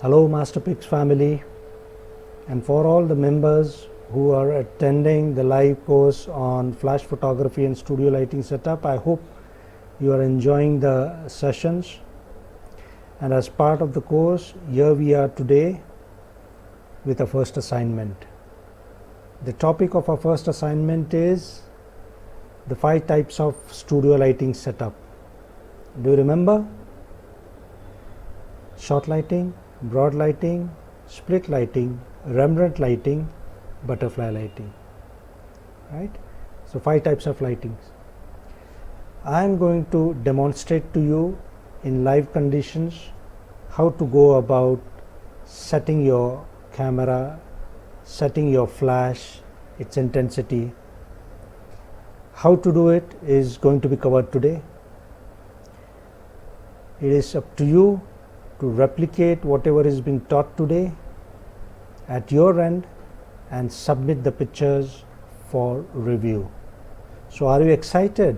Hello Masterpix family, and for all the members who are attending the live course on flash photography and studio lighting setup, I hope you are enjoying the sessions. And as part of the course, here we are today with a first assignment. The topic of our first assignment is the 5 types of studio lighting setup. Do you remember? Short lighting, broad lighting, split lighting, Rembrant lighting, butterfly lighting, right? So 5 types of lightings. I am going to demonstrate to you in live conditions how to go about setting your camera, setting your flash, its intensity. How to do it is going to be covered today. It is up to you to replicate whatever is being taught today at your end and submit the pictures for review. So are you excited?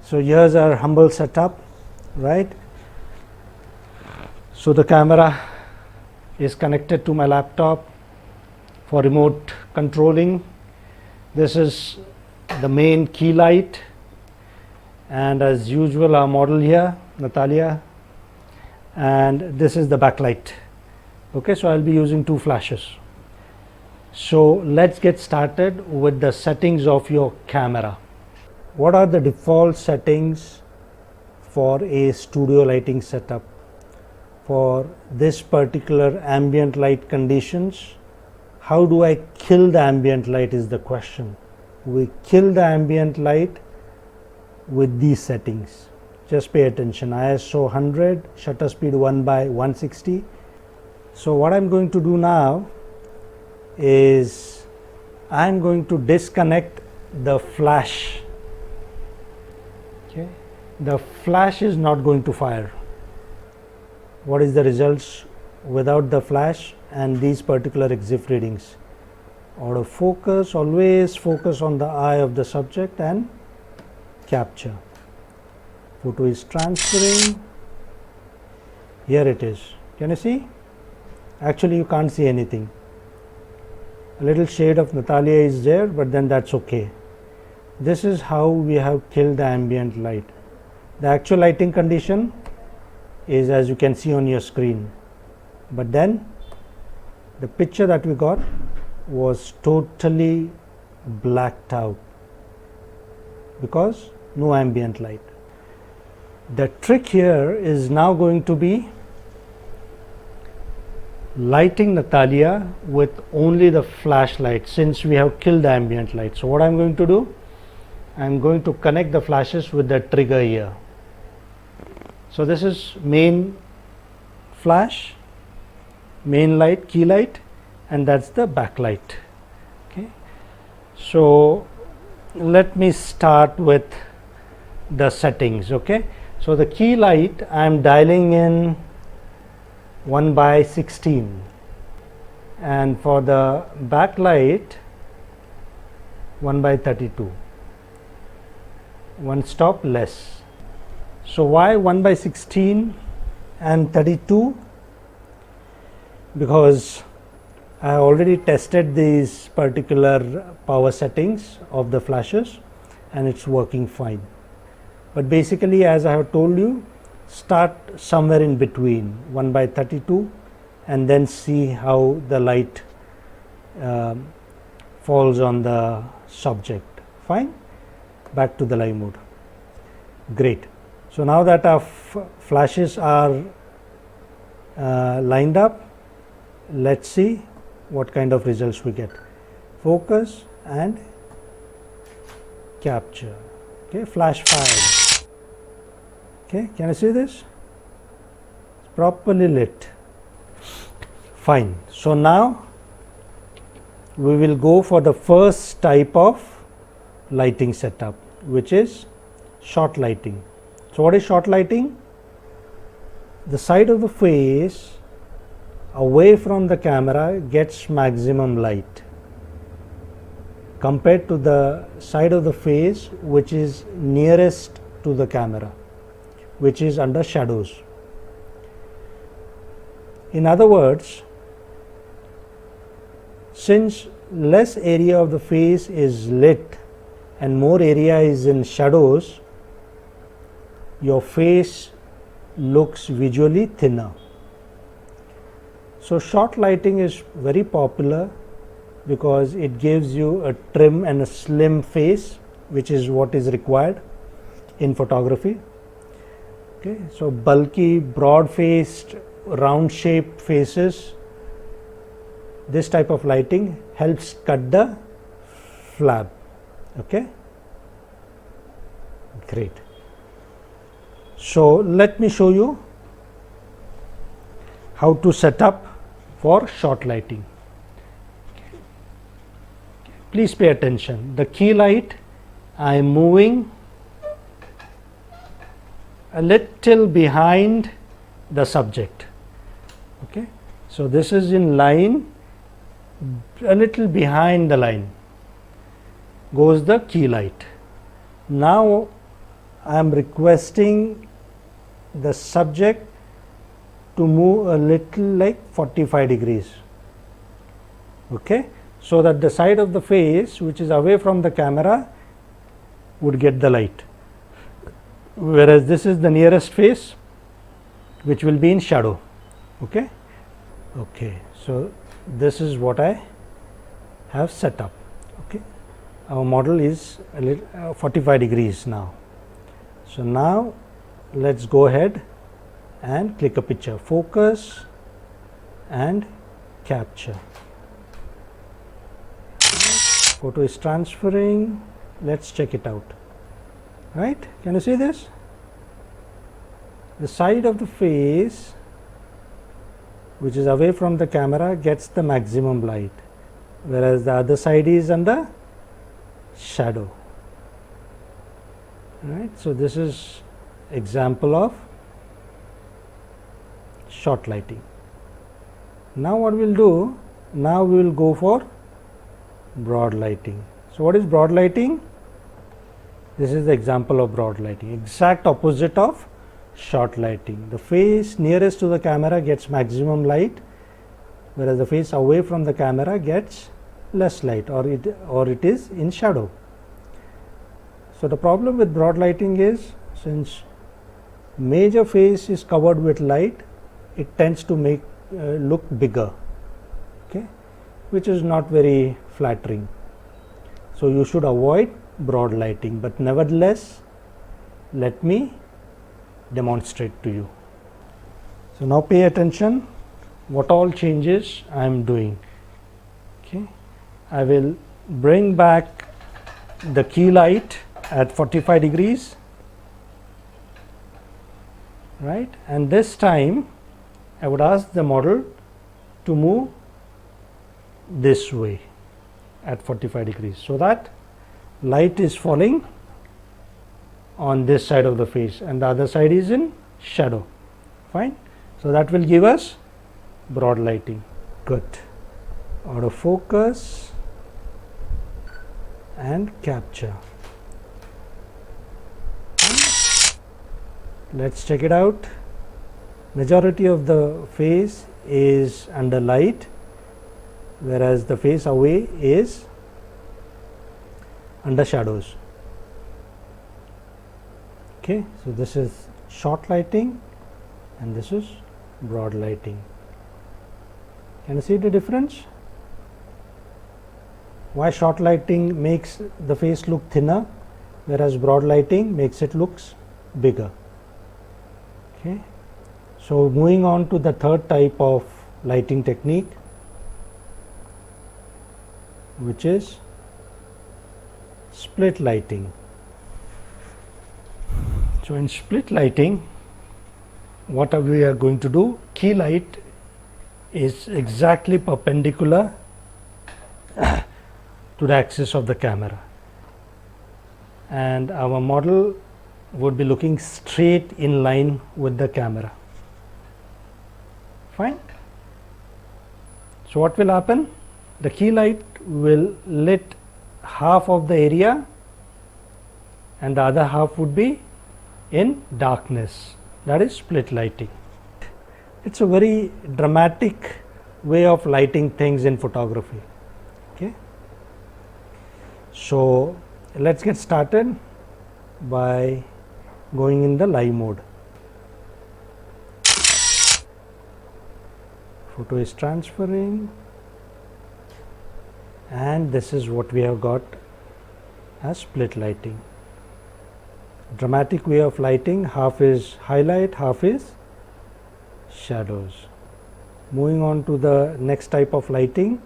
So here's our humble setup, right? So the camera is connected to my laptop for remote controlling. This is the main key light, and as usual our model here, Natalia, and this is the backlight. Okay, so I'll be using 2 flashes. So let's get started with the settings of your camera. What are the default settings for a studio lighting setup? For this particular ambient light conditions, how do I kill the ambient light is the question. We kill the ambient light with these settings. Just pay attention. ISO 100, shutter speed 1/160. So what I'm going to do now is I'm going to disconnect the flash. Okay, the flash is not going to fire. What is the results without the flash and these particular EXIF readings? Out of focus, always focus on the eye of the subject and capture. Photo is transferring. Here it is. Can you see? Actually you can't see anything. A little shade of Natalia is there, but then that's okay. This is how we have killed the ambient light. The actual lighting condition is as you can see on your screen, but then the picture that we got was totally blacked out because no ambient light. The trick here is now going to be lighting Natalia with only the flashlight since we have killed the ambient light. So what I'm going to do, I'm going to connect the flashes with the trigger here. So this is main flash, main light, key light, and that's the backlight. Okay, so let me start with the settings. Okay, so the key light I'm dialing in 1/16, and for the backlight 1/32, one stop less. So why 1/16 and 32? Because I already tested these particular power settings of the flashes and it's working fine. But basically, as I have told you, start somewhere in between 1/32 and then see how the light falls on the subject. Fine. Back to the live mode. Great. So now that our flashes are lined up, let's see what kind of results we get. Focus and capture. Okay, flash fired. Okay, can you see this? It's properly lit. Fine. So now we will go for the first type of lighting setup, which is short lighting. So what is short lighting? The side of the face away from the camera gets maximum light compared to the side of the face which is nearest to the camera, which is under shadows. In other words, since less area of the face is lit and more area is in shadows, your face looks visually thinner. So short lighting is very popular because it gives you a trim and a slim face, which is what is required in photography. Okay, so bulky, broad-faced, round-shaped faces, this type of lighting helps cut the flab. Okay, great. So let me show you how to set up for short lighting. Please pay attention. The key light, I am moving a little behind the subject. Okay, so this is in line, a little behind the line goes the key light. Now I am requesting the subject to move a little like 45 degrees. Okay, so that the side of the face which is away from the camera would get the light, whereas this is the nearest face which will be in shadow. Okay, so this is what I have set up. Okay, our model is a little 45 degrees now. So now let's go ahead and click a picture, focus and capture. Photo is transferring. Let's check it out. Right, can you see this? The side of the face which is away from the camera gets the maximum light, whereas the other side is under shadow. Right, so this is example of short lighting. Now what we will do, now we will go for broad lighting. So what is broad lighting? This is the example of broad lighting, exact opposite of short lighting. The face nearest to the camera gets maximum light, whereas the face away from the camera gets less light, or it is in shadow. So the problem with broad lighting is, since major face is covered with light, it tends to make look bigger, okay, which is not very flattering. So you should avoid broad lighting, but nevertheless let me demonstrate to you. So now pay attention what all changes I am doing. Okay, I will bring back the key light at 45 degrees, right, and this time I would ask the model to move this way at 45 degrees, so that light is falling on this side of the face and the other side is in shadow. Fine, so that will give us broad lighting. Good. Out of focus and capture. Let's check it out. Majority of the face is under light, whereas the face away is under shadows. Okay, so this is short lighting and this is broad lighting. Can you see the difference? Why short lighting makes the face look thinner, whereas broad lighting makes it looks bigger. Okay, so moving on to the third type of lighting technique, which is split lighting. So in split lighting, what we are going to do, key light is exactly perpendicular to the axis of the camera, and our model would be looking straight in line with the camera. Fine. So what will happen? The key light will lit half of the area and the other half would be in darkness. That is split lighting. It's a very dramatic way of lighting things in photography. Okay, so let's get started by going in the live mode. Photo is transferring, and this is what we have got as split lighting. Dramatic way of lighting, half is highlight, half is shadows. Moving on to the next type of lighting,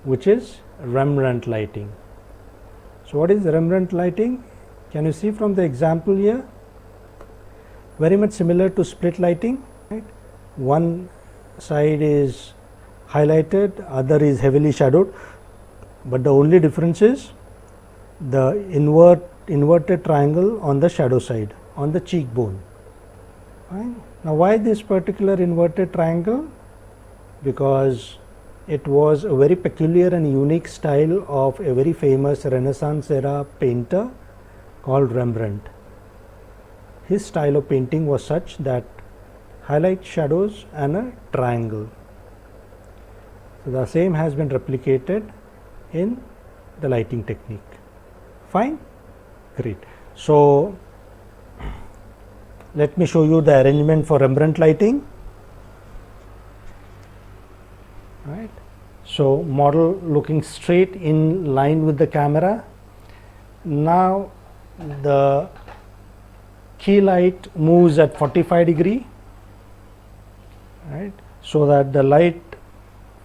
which is Rembrant lighting. So what is Rembrant lighting? Can you see from the example here? Very much similar to split lighting, right? One side is highlighted, other is heavily shadowed, but the only difference is the inverted triangle on the shadow side, on the cheekbone. Fine. Now, why this particular inverted triangle? Because it was a very peculiar and unique style of a very famous Renaissance era painter called Rembrandt. His style of painting was such that highlight, shadows and a triangle. So, the same has been replicated in the lighting technique. Fine? Great. So, let me show you the arrangement for Rembrant lighting. Right. So, model looking straight in line with the camera. Now, the key light moves at 45 degree, right, so that the light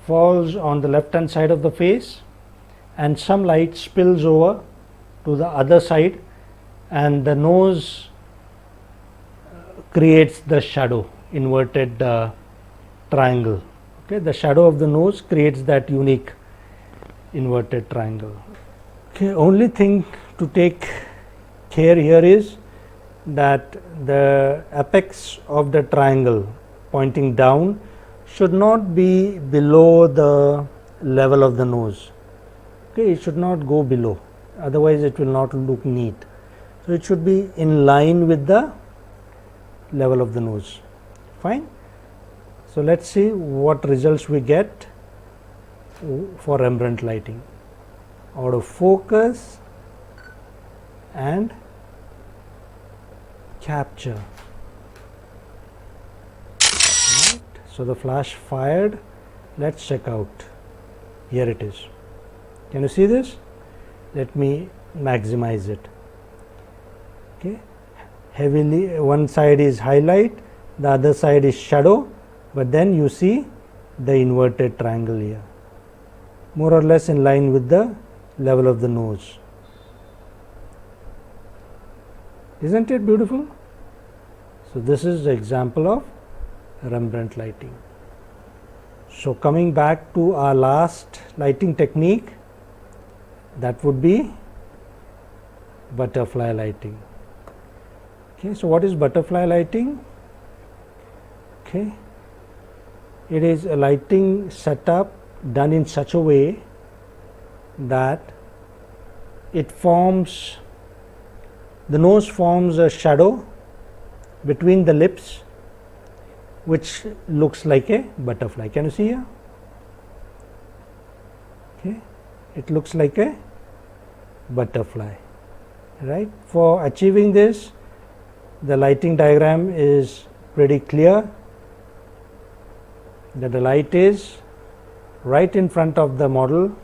falls on the left hand side of the face and some light spills over to the other side, and the nose creates the shadow, inverted triangle. Okay, the shadow of the nose creates that unique inverted triangle. Okay, only thing to take care here is that the apex of the triangle pointing down should not be below the level of the nose. Okay, it should not go below, otherwise it will not look neat. So, it should be in line with the level of the nose. Fine. So, let us see what results we get for Rembrant lighting. Out of focus and capture. Right. So, the flash fired. Let us check out. Here it is. Can you see this? Let me maximize it. Okay. Heavily, one side is highlight, the other side is shadow, but then you see the inverted triangle here, more or less in line with the level of the nose. Isn't it beautiful? So, this is the example of Rembrant lighting. So, coming back to our last lighting technique, that would be butterfly lighting. Okay, so what is butterfly lighting? Okay, it is a lighting setup done in such a way that it forms, the nose forms a shadow between the lips, which looks like a butterfly. Can you see here? Okay, it looks like a butterfly, right? For achieving this, the lighting diagram is pretty clear, that the light is right in front of the model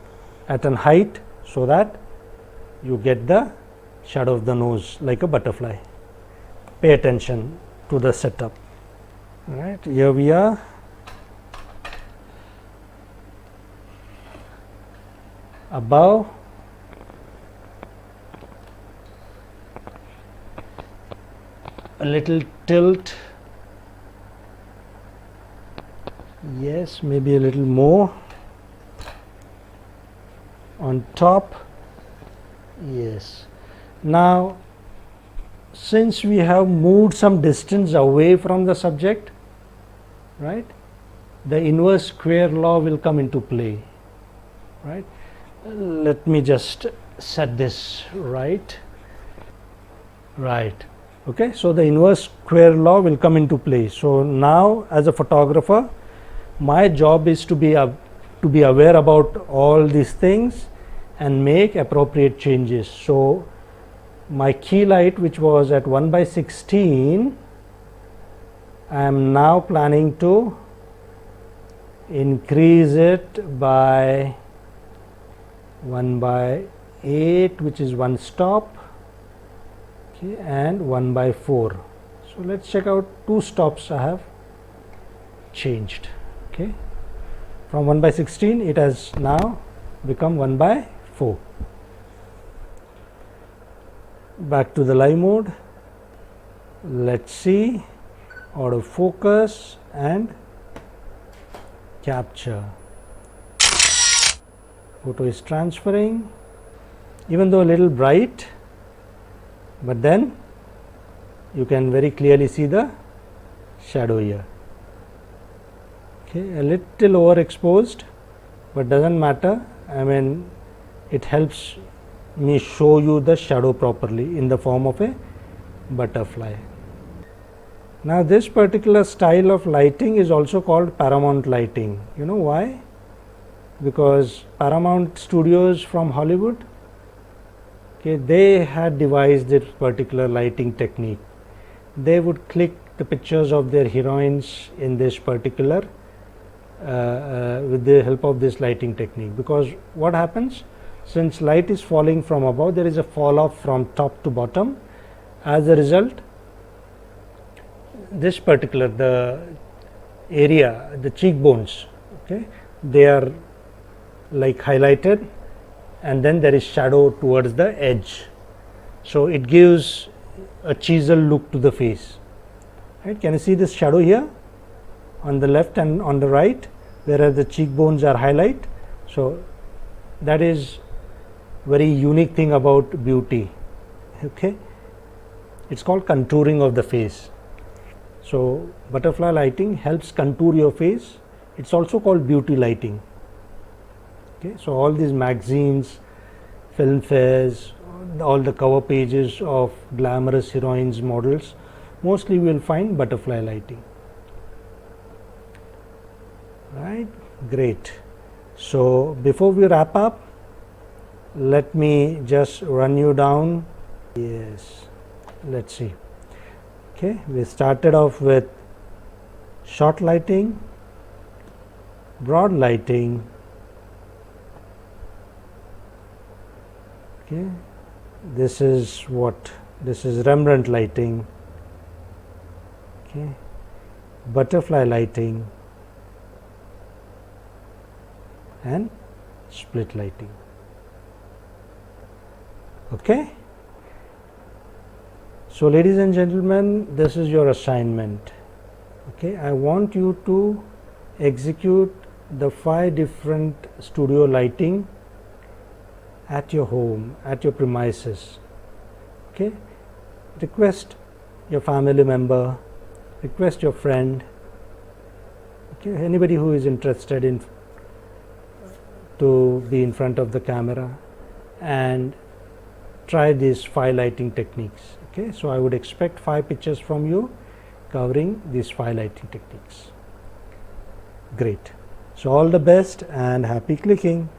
at an height, so that you get the shadow of the nose like a butterfly. Pay attention to the setup. Right, here we are. Above, a little tilt, yes, maybe a little more. On top, yes. Now, since we have moved some distance away from the subject, right, the inverse square law will come into play, right. Let me just set this right. Okay, so the inverse square law will come into play. So now as a photographer, my job is to be aware about all these things and make appropriate changes. So my key light, which was at 1/16, I am now planning to increase it by 1/8, which is one stop, okay, and 1/4. So let's check out two stops I have changed. Okay, from 1/16 it has now become 1/4. Back to the live mode. Let's see, autofocus and capture. Photo is transferring, even though a little bright, but then you can very clearly see the shadow here. Okay, a little overexposed, but doesn't matter. I mean, it helps me show you the shadow properly in the form of a butterfly. Now this particular style of lighting is also called Paramount lighting. You know why? Because Paramount Studios from Hollywood, okay, they had devised this particular lighting technique. They would click the pictures of their heroines in this particular with the help of this lighting technique. Because what happens, since light is falling from above, there is a fall off from top to bottom. As a result, this particular, the area, the cheekbones, okay, they are like highlighted, and then there is shadow towards the edge. So it gives a chisel look to the face. Right? Can you see this shadow here on the left and on the right, whereas the cheekbones are highlight? So that is very unique thing about beauty. Okay, it's called contouring of the face. So butterfly lighting helps contour your face. It's also called beauty lighting. Okay, so all these magazines, film fairs, all the cover pages of glamorous heroines, models, mostly we will find butterfly lighting. Right, great. So before we wrap up, let me just run you down. Yes, let's see. Okay, we started off with short lighting, broad lighting, okay, this is what, this is Rembrant lighting, okay, butterfly lighting and split lighting. Okay, so ladies and gentlemen, this is your assignment. Okay, I want you to execute the 5 different studio lighting at your home, at your premises. Okay, request your family member, request your friend, okay, anybody who is interested in to be in front of the camera, and try these 5 lighting techniques. Okay, so I would expect 5 pictures from you covering these 5 lighting techniques. Great. So all the best and happy clicking.